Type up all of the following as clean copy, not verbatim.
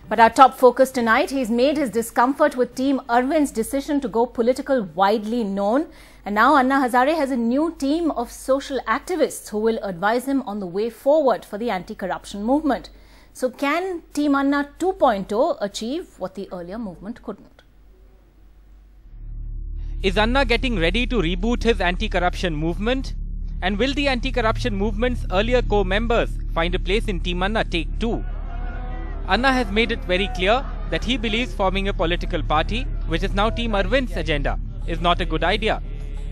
But our top focus tonight, he's made his discomfort with Team Arvind's decision to go political widely known. And now Anna Hazare has a new team of social activists who will advise him on the way forward for the anti-corruption movement. So can Team Anna 2.0 achieve what the earlier movement couldn't? Is Anna getting ready to reboot his anti-corruption movement? And will the anti-corruption movement's earlier co-members find a place in Team Anna Take 2? Anna has made it very clear that he believes forming a political party, which is now Team Arvind's agenda, is not a good idea,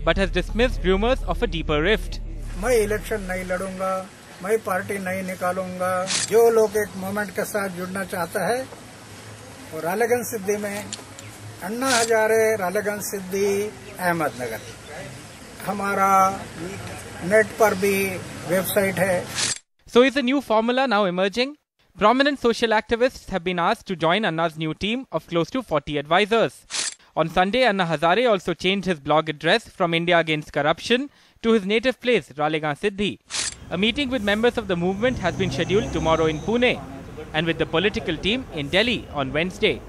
but has dismissed rumours of a deeper rift. मैं election नहीं लड़ूंगा, मैं party नहीं निकालूंगा। जो लोग एक movement के साथ जुड़ना चाहता है, वो रालेगंज सिद्धि में अन्ना हजारे रालेगंज सिद्धि अहमदनगर, हमारा नेट पर भी वेबसाइट है। So is a new formula now emerging? Prominent social activists have been asked to join Anna's new team of close to 40 advisors. On Sunday, Anna Hazare also changed his blog address from India Against Corruption to his native place, Raleganj Siddhi. A meeting with members of the movement has been scheduled tomorrow in Pune and with the political team in Delhi on Wednesday.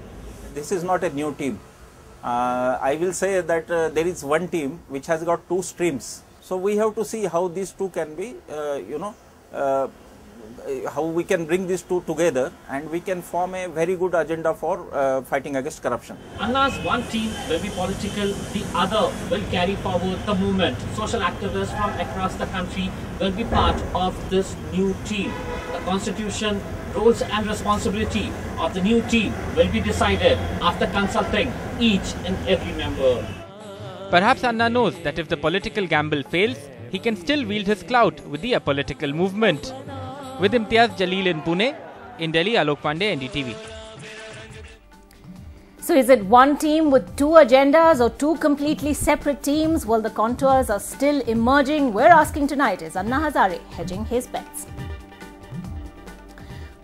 This is not a new team. I will say that there is one team which has got two streams. So we have to see how these two can be, how we can bring these two together and we can form a very good agenda for fighting against corruption. Anna's one team will be political, the other will carry forward the movement. Social activists from across the country will be part of this new team. The constitution, roles and responsibility of the new team will be decided after consulting each and every member. Perhaps Anna knows that if the political gamble fails, he can still wield his clout with the apolitical movement. With Imtiaz Jalil in Pune, in Delhi, Alok Pandey, NDTV. So is it one team with two agendas or two completely separate teams? Well, the contours are still emerging. We're asking tonight, is Anna Hazare hedging his bets?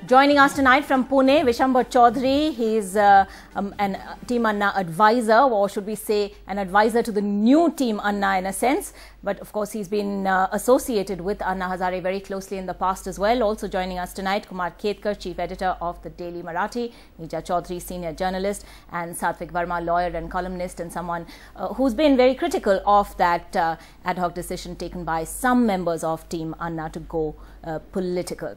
Joining us tonight from Pune, Vishambar Chaudhary. He's an Team Anna advisor, or should we say an advisor to the new Team Anna in a sense. But of course, he's been associated with Anna Hazare very closely in the past as well. Also joining us tonight, Kumar Ketkar, Chief Editor of the Daily Marathi, Neeja Chaudhary, Senior Journalist, and Satvik Verma, lawyer and columnist, and someone who's been very critical of that ad hoc decision taken by some members of Team Anna to go political.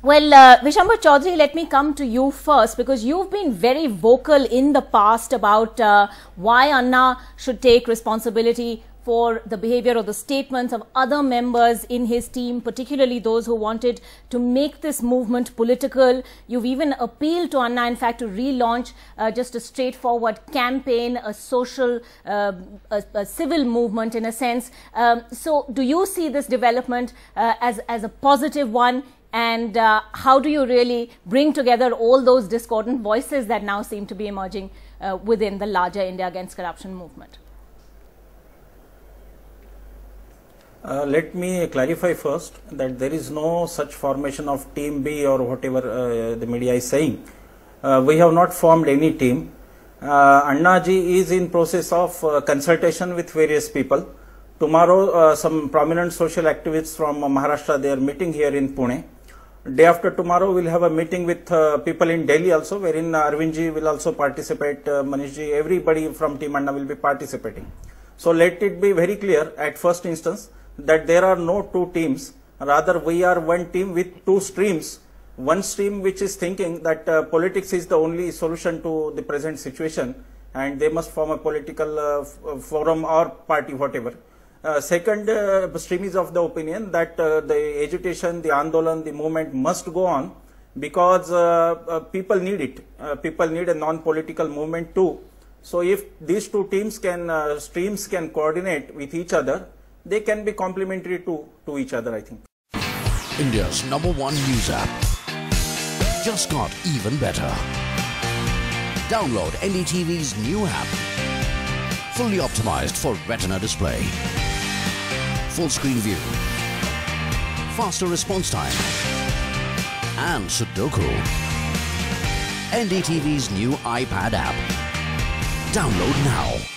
Well, Vishambar Chaudhary, let me come to you first, because you've been very vocal in the past about why Anna should take responsibility for the behavior or the statements of other members in his team, particularly those who wanted to make this movement political. You've even appealed to Anna, in fact, to relaunch just a straightforward campaign, a social, a civil movement in a sense. So do you see this development as a positive one? And how do you really bring together all those discordant voices that now seem to be emerging within the larger India Against Corruption movement? Let me clarify first that there is no such formation of Team B or whatever the media is saying. We have not formed any team. Anna ji is in process of consultation with various people. Tomorrow, some prominent social activists from Maharashtra, they are meeting here in Pune. Day after tomorrow, we'll have a meeting with people in Delhi also, wherein Arvind ji will also participate, Manish ji, everybody from Team Anna will be participating. So let it be very clear at first instance that there are no two teams, rather we are one team with two streams. One stream which is thinking that politics is the only solution to the present situation and they must form a political forum or party, whatever. Second stream is of the opinion that the agitation, the Andolan, the movement must go on because people need it. People need a non-political movement too. So if these two teams can, streams can coordinate with each other, they can be complementary to each other, I think. India's #1 news app just got even better. Download NDTV's new app. Fully optimized for retina display. Full screen view, faster response time, and Sudoku. NDTV's new iPad app. Download now.